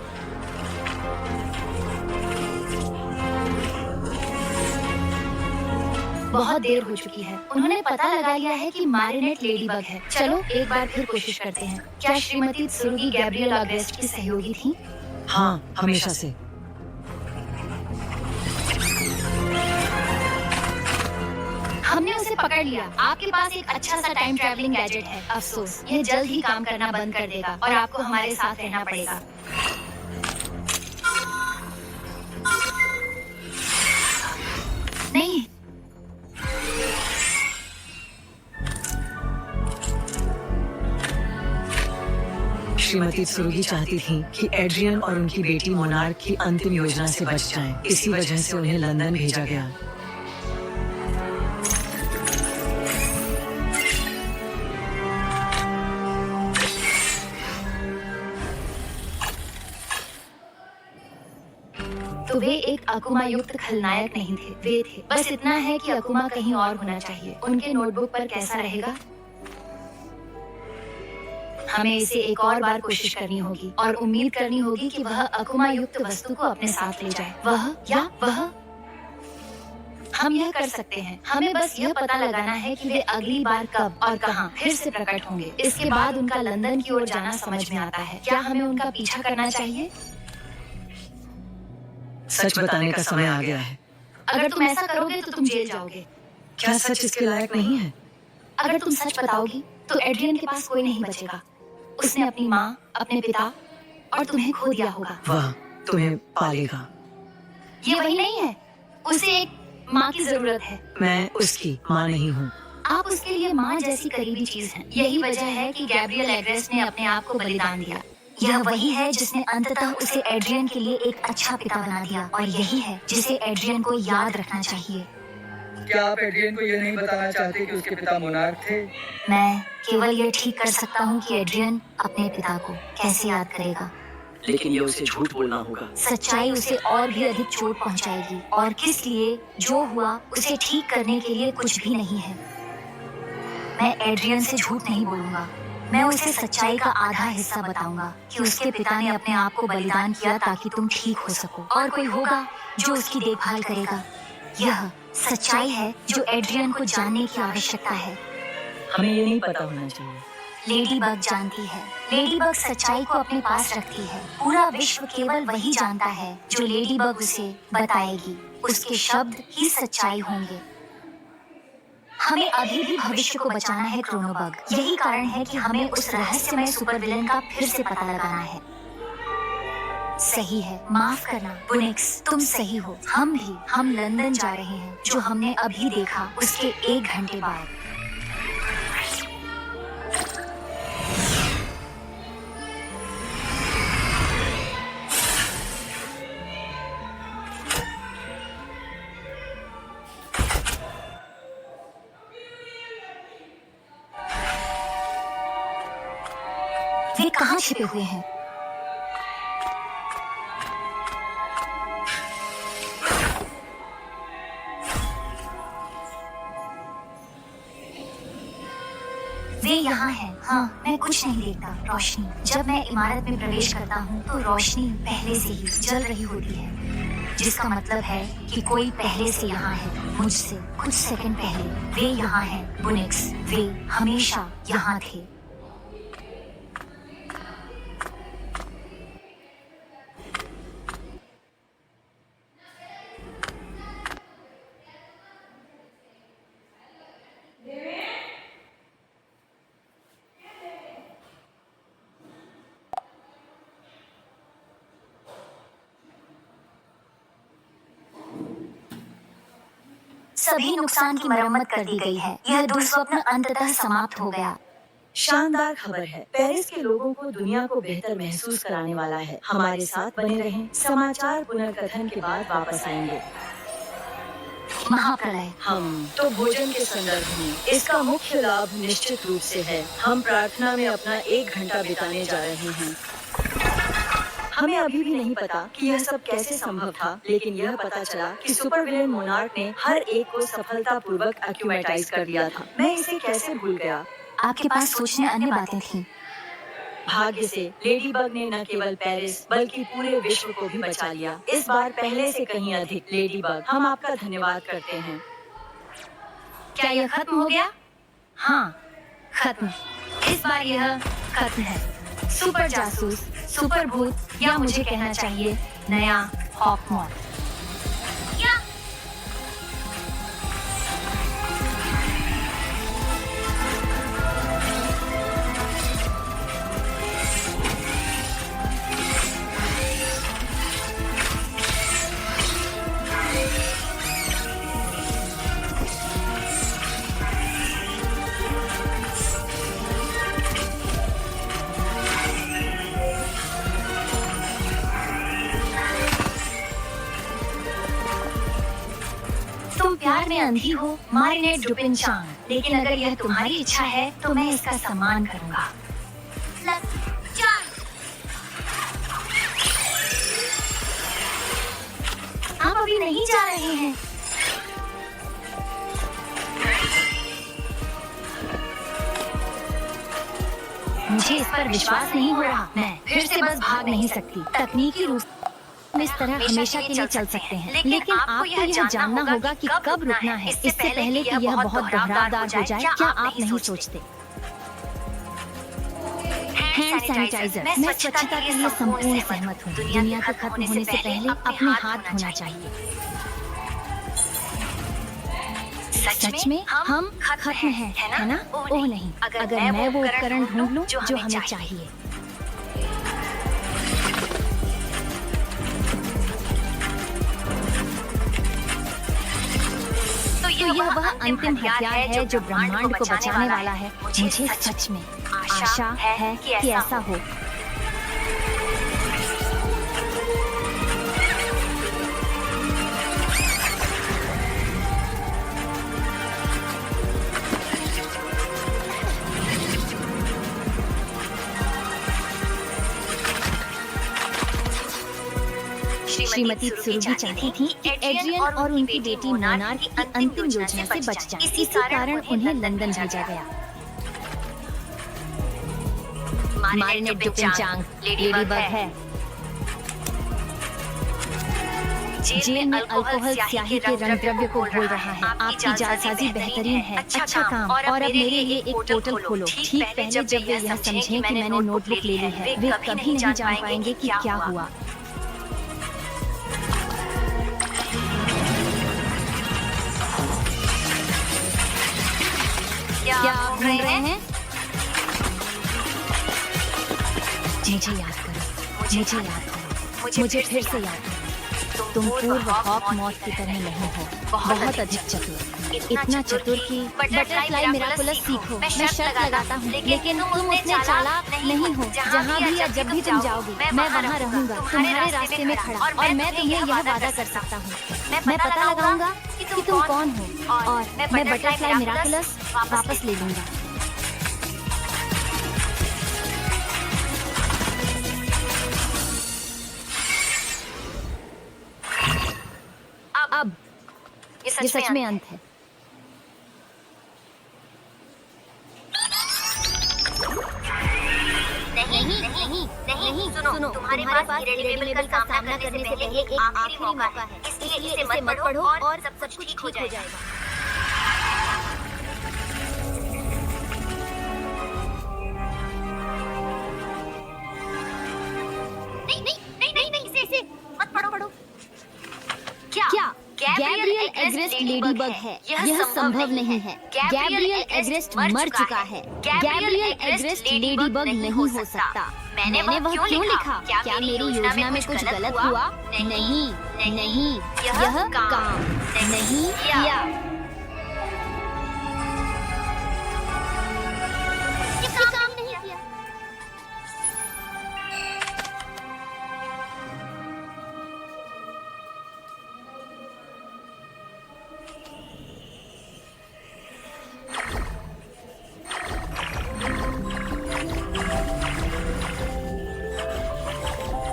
S4: बहुत देर हो चुकी है। उन्होंने पता लगा लिया है कि मारिनेट लेडी बग है। चलो एक बार फिर कोशिश करते हैं। क्या श्रीमती सुर्गी गैब्रियल एग्रेस्ट की सहयोगी थी?
S10: हाँ, हमेशा से।
S4: हमने उसे पकड़ पकड़ लिया। आपके पास एक अच्छा सा टाइम ट्रैवलिंग गैजेट है। अफसोस, यह जल्द ही काम करना बंद कर देगा और आपको हमारे साथ रहना पड़ेगा। नहीं,
S10: श्रीमती सुरुगी चाहती थी कि एड्रियन और उनकी बेटी मोनार्क की अंतिम योजना से बच जाएं। इसी वजह से उन्हें लंदन भेजा गया।
S4: तो वे एक अकुमा युक्त खलनायक नहीं थे, वे थे। बस इतना है कि अकुमा कहीं और होना चाहिए। उनके नोटबुक पर कैसा रहेगा? हमें इसे एक और बार कोशिश करनी होगी और उम्मीद करनी होगी कि वह अकुमा युक्त वस्तु को अपने साथ ले जाए। वह हम यह कर सकते हैं। हमें बस यह पता लगाना है कि वे अगली बार कब और कहां फिर से प्रकट होंगे। इसके बाद उनका लंदन की ओर जाना समझ में आता है। क्या हमें उनका पीछा करना चाहिए?
S10: सच बताने का समय आ गया है।
S4: अगर तुम ऐसा करोगे तो तुम जेल जाओगे।
S10: क्या सच इसके लायक नहीं है?
S4: अगर तुम सच बताओगी तो एड्रियन के पास कोई नहीं बचेगा। उसने अपनी माँ, अपने पिता और तुम्हें खो दिया होगा।
S10: वह तुम्हें पालेगा।
S4: ये वही नहीं है। उसे एक माँ की जरूरत है।
S10: मैं उसकी माँ नहीं हूँ।
S4: आप उसके लिए माँ जैसी करीबी चीज हैं। यही वजह है कि गैब्रियल एग्रेस्ट ने अपने आप को बलिदान दिया। यह वही है जिसने अंततः उसे एड्रियन के लिए एक अच्छा पिता बना दिया और यही है जिसे एड्रियन को याद रखना चाहिए।
S11: क्या आप एड्रियन को यह नहीं बताना चाहते कि उसके पिता मोनार्क थे?
S4: मैं केवल यह ठीक कर सकता हूँ कि एड्रियन अपने पिता को कैसे याद करेगा।
S10: लेकिन ये उसे झूठ बोलना होगा।
S4: सच्चाई उसे और भी अधिक चोट पहुँचाएगी और किस लिए जो हुआ उसे ठीक करने के लिए कुछ भी नहीं है। मैं एड्रियन से झूठ नहीं बोलूंगा। मैं उसे सच्चाई का आधा हिस्सा बताऊंगा कि उसके पिता ने अपने आप को बलिदान किया ताकि तुम ठीक हो सको और कोई होगा जो उसकी देखभाल करेगा। यह सच्चाई है जो एड्रियन को जानने की आवश्यकता है।
S10: हमें ये नहीं पता होना चाहिए।
S4: लेडी बग जानती है। लेडी बग सच्चाई को अपने पास रखती है। पूरा विश्व केवल वही जानता है जो लेडी बग उसे बताएगी। उसके शब्द ही सच्चाई होंगे। हमें अभी भी भविष्य को बचाना है क्रोनोबग। यही कारण है कि हमें उस रहस्यमय सुपर विलेन का फिर से पता लगाना है। सही है, माफ करना बुनिक्स, तुम सही हो। हम लंदन जा रहे हैं जो हमने अभी देखा उसके 1 घंटे बाद। वे कहाँ छिपे हुए हैं? वे यहाँ हैं। हाँ, मैं कुछ नहीं देखता। रोशनी। जब मैं इमारत में प्रवेश करता हूँ तो रोशनी पहले से ही जल रही होती है, जिसका मतलब है कि कोई पहले से यहाँ है, मुझसे कुछ सेकंड पहले। वे यहाँ हैं बुनिक्स। वे हमेशा यहाँ थे। सभी नुकसान की मरम्मत कर दी गई है। यह दुर्स्वप्न अंततः समाप्त हो गया।
S10: शानदार खबर है। पेरिस के लोगों को दुनिया को बेहतर महसूस कराने वाला है। हमारे साथ बने रहें। समाचार पुनर्कथन के बाद वापस आएंगे।
S4: महाप्रलय।
S10: हम तो भोजन के संदर्भ में इसका मुख्य लाभ निश्चित रूप से है। हम प्रार्थना में अपना 1 घंटा बिताने जा रहे हैं। हमें अभी भी नहीं पता कि यह सब कैसे संभव था, लेकिन यह पता चला कि सुपर विलेन मोनार्क ने हर एक को सफलतापूर्वक एक्यूमेटाइज कर लिया था। मैं इसे कैसे भूल गया?
S4: आपके पास सोचने अन्य बातें थीं।
S10: भाग्य से लेडी बग ने न केवल पेरिस बल्कि पूरे विश्व को भी बचा लिया। इस बार पहले से कहीं अधिक। लेडी बग, हम आपका धन्यवाद करते हैं।
S4: क्या यह खत्म हो गया? हाँ, खत्म। इस बार यह खत्म है। सुपर जासूस, सुपर भूत, या मुझे कहना चाहिए नया हॉकमॉन। में अंधी हो मारिनेट डुपिन चांग, लेकिन अगर यह तुम्हारी इच्छा है तो मैं इसका सम्मान करूंगा। आप अभी नहीं जा रहे हैं। मुझे इस पर विश्वास नहीं हो रहा। मैं फिर से बस भाग नहीं सकती। तकनीकी रूप से इस तरह हमेशा के लिए चल सकते हैं, लेकिन आपको यह जानना होगा कि कब रुकना है, इससे पहले कि यह बहुत दोहरावदार हो जाए। क्या आप नहीं सोचते? Hand sanitiser. मैं स्वच्छता के लिए संपूर्ण सहमत हूँ। दुनिया के खत्म होने से पहले अपने हाथ धोना चाहिए। सच में हम खत्म हैं, है ना? ओह नहीं, अगर मैं वो उपकरण ढूंढ लूं जो हमें चाहिए। तो यह वह अंतिम हथियार है जो ब्रह्मांड को बचाने वाला है। मुझे सच में आशा है कि ऐसा हो। श्रीमती सुरुबी चाहती थी कि एड्रियन और उनकी बेटी मोनार्क की अंतिम योजना से बच जाएं। इसी कारण उन्हें लंदन भेजा गया। मारिनेट डुपिन चांग लेडीबग है। जेल में अल्कोहल स्याही के रंग द्रव्य को घोल रहा है। आपकी जालसाजी बेहतरीन है। अच्छा काम। और अब मेरे लिए एक पोर्टल खोलो। ठीक पहले जब वे यह समझें कि मैंने नोटबुक ले ली है, वे कभी नहीं जान पाएंगे कि क्या हुआ। क्या आप ढूंढ रहे हैं? मुझे याद करो, मुझे याद करो, मुझे फिर से याद करो। तुम पूर्व हॉक मौत की तरह नहीं हो, बहुत अधिक चतुर, इतना चतुर कि बटरफ्लाई मिराकुलस सीखो। मैं शर्त लगाता हूँ, लेकिन तुम उतने चालाक नहीं हो। जहाँ भी या जब भी तुम जाओगे, मैं वहाँ रहूँगा, तुम्हारे रास्ते में खड़ा, और मैं तुम्हें यह वादा कर सकता हूँ, मैं पता लगाऊंगा कि तुम कौन हो, और मैं बटरफ्लाई मिराकुलस वापस ले लूंगा। अब ये सच में अंत है। नहीं, सुनो, तुम्हारे पास इरेडिमेबल का सामना करने से पहले एक आखिरी मौका है। इसलिए इसे मत पढ़ो और सब कुछ ठीक हो जाएगा। नहीं, इसे मत पढ़ो। क्या गैब्रियल एग्रेस्ट लेडीबग है? यह संभव नहीं है। गैब्रियल एग्रेस्ट मर चुका है। गैब्रियल एग्रेस्ट लेडीबग नहीं हो सकता। मैंने वह क्यों लिखा? क्या मेरी योजना में कुछ गलत हुआ? नहीं, यह काम नहीं किया।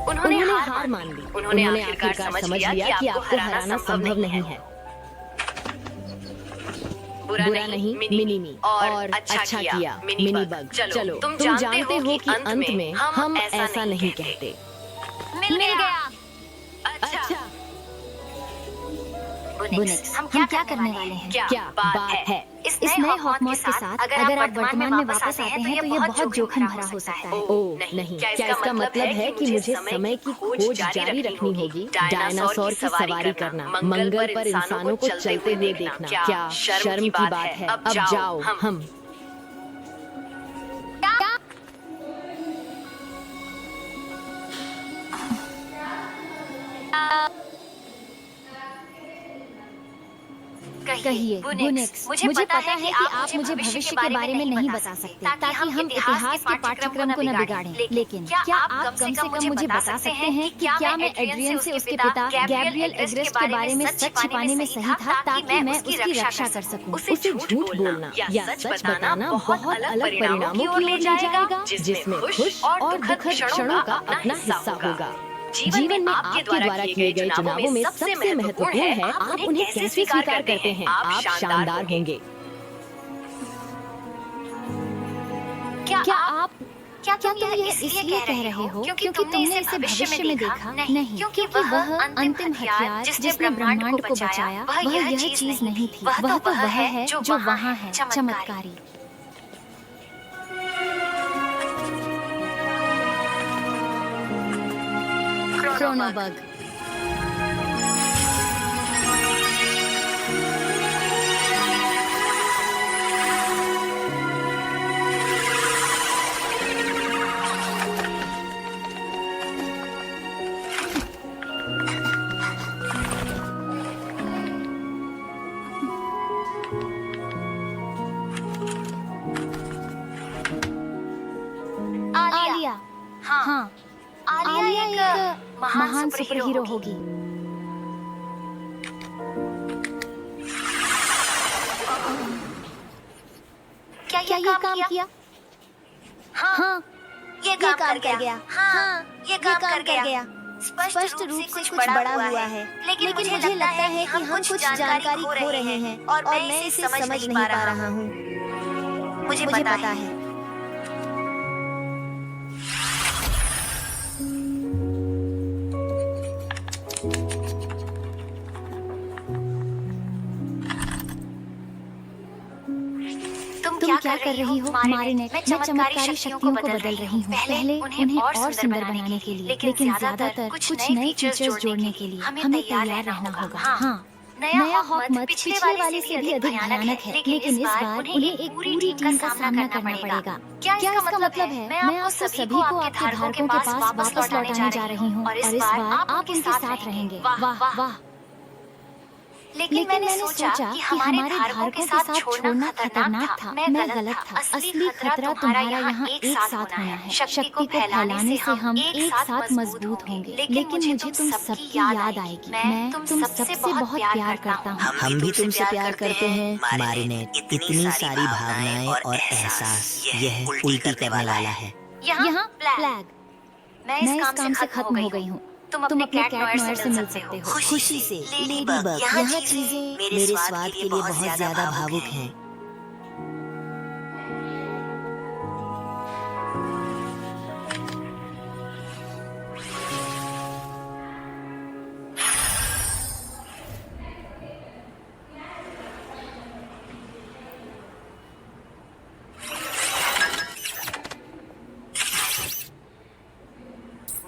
S4: उन्होंने हार मान ली। उन्होंने आखिरकार समझ लिया कि आपको हराना संभव नहीं है। बुरा नहीं, मिनी और अच्छा किया मिनी बग। चलो, तुम जानते हो कि अंत में हम ऐसा नहीं कहते। मिल गया। अच्छा बुनिक्स, हम क्या करने वाले हैं? क्या बात है? इस नए हॉकमॉस के साथ अगर आप वर्तमान में वापस आते हैं तो यह बहुत जोखिम भरा हो सकता है। ओह नहीं, क्या इसका मतलब है कि मुझे समय की खोज जारी रखनी होगी? डायनासोर की सवारी करना, मंगल पर इंसानों को चलते हुए देखना, क्या शर्म की बात है? अब जाओ, हम
S12: कहिए बुनेक्स, मुझे पता है कि आप मुझे भविष्य के बारे में नहीं बता सकते ताकि हम इतिहास के पाठ्यक्रम को न बिगाड़ें, लेकिन क्या आप कम से कम मुझे बता सकते हैं कि क्या मैं एड्रियन से उसके पिता गैब्रियल एग्रेस्ट के बारे में सच छिपाने में सही था ताकि मैं उसकी रक्षा कर सकूं? उसे झूठ बोलना या सच बताना बहुत अलग परिणामों की ओर ले जाएगा, जिसमें खुश और दुखद क्षणों का अपना हिस्सा होगा। जीवन में आपके द्वारा किए गए चुनावों में सबसे महत्वपूर्ण है आप उन्हें कैसे स्वीकार करते हैं। आप शानदार होंगे। क्या तुम यह इसलिए कह रहे हो क्योंकि तुमने इसे भविष्य में देखा? नहीं, क्योंकि वह अंतिम हथियार जिसने ब्रह्मांड को बचाया वह यह चीज नहीं थी। वह तो वह है जो वहाँ है, चमत्कारी। क्रोनोबर्ग। आलिया। हाँ, आलिया एक महान सुपर हीरो होगी। क्या ये काम किया? हाँ, ये काम कर गया। हाँ, ये काम कर गया। स्पष्ट रूप से कुछ बड़ा हुआ है, लेकिन मुझे लगता है कि हम कुछ जानकारी खो रहे हैं और मैं इसे समझ नहीं पा रहा हूँ। मुझे पता है। तुम क्या कर रही हो मारिनेट? मैं चमत्कारी शक्तियों को बदल रही हूँ, पहले उन्हें और सुंदर बनाने के लिए, लेकिन ज्यादातर कुछ नए फीचर्स जोड़ने के लिए हमें तैयार रहना होगा। हाँ, नया हॉकमत पिछले वाले से भी अधिक भयानक है, लेकिन इस बार उन्हें एक पूरी टीम का सामना करना पड़ेगा। क्या इसका मतलब है? मैं आप सभी को आपके धारकों के पास वापस लौटाने जा रही हूँ और इस बार आप उनके साथ रहेंगे। वाह वाह। लेकिन मैंने सोचा कि हमारे धारकों के साथ छोड़ना खतरनाक था। मैं गलत था। असली खतरा तुम्हारा यहाँ एक साथ होना है। शक्ति को फैलाने से हम एक साथ मजबूत होंगे, लेकिन मुझे तुम सबकी याद आएगी। मैं तुम सबसे बहुत प्यार करता हूँ।
S13: हम भी तुमसे प्यार करते हैं मारिनेट। इतनी सारी भावनाएं और एहसास, यह उल्टी करने वाला है।
S12: यहाँ फ्लैग। मैं इस काम से खत्म हो गई हूँ। तुम अपने कैट नॉयर से मिल सकते हो।
S13: खुशी से लेडीबग। यहाँ चीजें मेरे स्वाद के लिए बहुत ज्यादा भावुक हैं।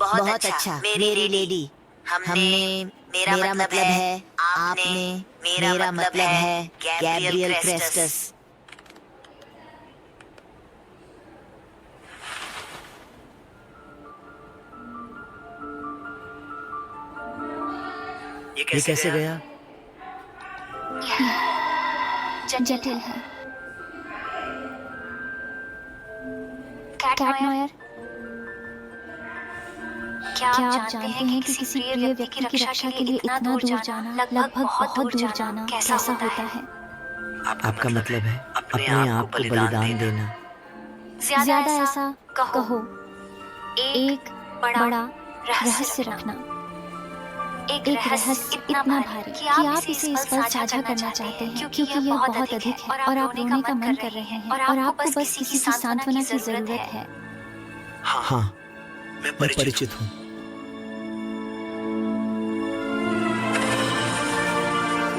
S13: बहुत अच्छा मेरी लेडी। हमने, मेरा मतलब है आपने, मेरा मतलब है गैब्रियल क्रेस्टस। ये कैसे गया?
S12: जटिल है। कैट नॉयर, क्या आप जानते हैं कि किसी प्रिय व्यक्ति की रक्षा के लिए इतना दूर जाना, लगभग बहुत दूर जाना कैसा होता है?
S13: आपका मतलब है अपने आप को बलिदान देना?
S12: ज्यादा ऐसा कहो। एक बड़ा रहस्य रखना। एक रहस्य इतना भारी कि आप इसे इस पर साझा करना चाहते हैं, क्योंकि यह बहुत अधिक है और आप रोने का मन कर रहे हैं और आपको बस किसी की सांत्वना की जरूरत है।
S13: हाँ, मैं परिचित हूँ।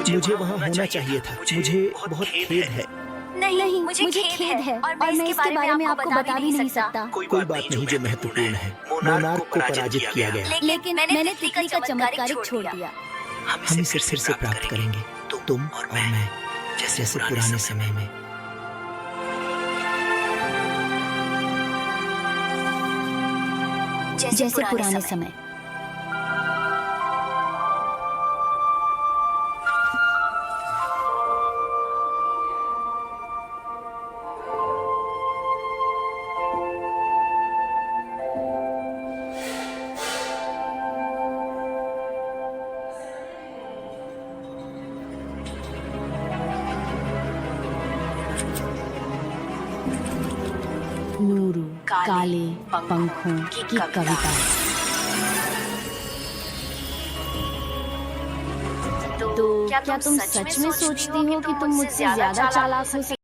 S13: मुझे वहाँ होना चाहिए था। मुझे बहुत खेद है।
S12: नहीं, मुझे खेद है और मैं इसके बारे में आपको बता भी नहीं सकता।
S13: कोई बात नहीं जो महत्वपूर्ण है। मोनार्क को पराजित किया गया,
S12: लेकिन मैंने तितली का चमत्कारिक छोड़ दिया।
S13: हम इसे फिर से प्राप्त करेंगे, तुम और मैं, जैसे पुराने समय में।
S12: जैसे पुराने समय। नूरू काले पंखों की कविता। तो क्या तुम सच में सोचती हो कि तुम मुझसे ज्यादा चालाक हो सकती